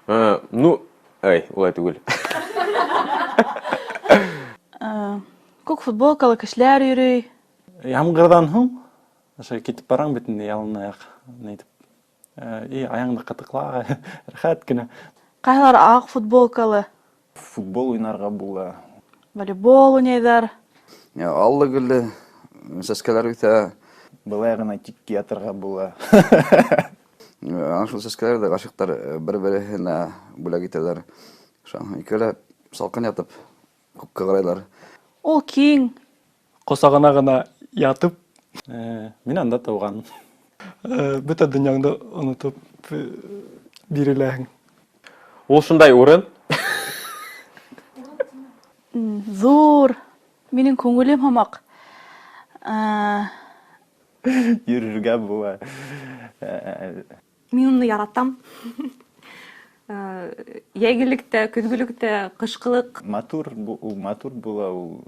Ну, улай түгел. Күк футболкалы кешеләр йөрөй. Ямгырдан һуң ошо кетип бараң бетинде ялын аяк нетип. Аяңды кытыкла, рахат гына. Кайлар ак футболкалы. Футбол уйнарга була. Волейбол уйнайдар. Аллы гүлле сәскәләр үтә. Былай гына тик ятырга була. Шул сәскәләр дә гашыктар бер-берсенә бүләк итәләр. Шуңа икәүләп салкын ятып күккә карайлар. Ул киң. Косагына гына ятып, мин анда туган. Бөтә дөньяңды онытып биреләһең. Ул шундай урын. Зур. Минең күңелем һамак. Йөрергә була. Мин уны яратам. Ягелектә, көзгелектә, кышкылык. Матур була, ул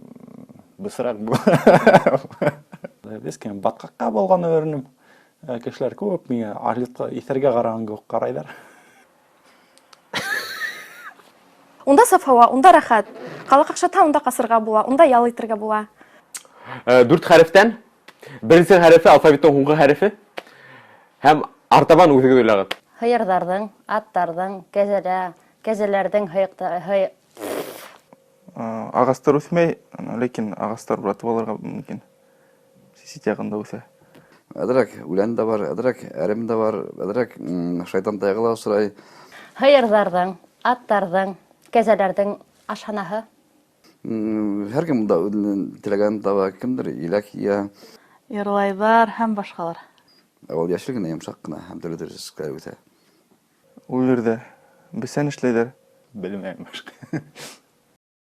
бысрак була. Бескем баткакка болган өрнем. Кешеләр күп миңа арлыкка исәргә караган күк карайлар. Унда саф һава, унда рәхәт. Калак акчата унда касырга була, унда ял итәргә була. 4 хәрефтән. Беренче хәрефе алфавиттың һуңгы хәрефе. Һәм артабан үгез уйлагыз. Хыйырдардың, аттардың, кәзәләрдің Агастар үсмәй, ләкин агастар буратып алырга мөмкин. Сисит ягында үсә. Әдрәк үлән дә бар, әдрәк әрем дә бар, әдрәк шайтан таягыла сырай. Хыйырдардың, аттардың, кәзәләрдің ашханаһы. Һәркем монда теләгән таба, кемдер иләк я. Йырлайдар һәм башкалар. Ул яшел генә, йомшак кына һәм төрле сәскәләр үтә. Ул жердә бесән эшләйләр. Белмәйм башка.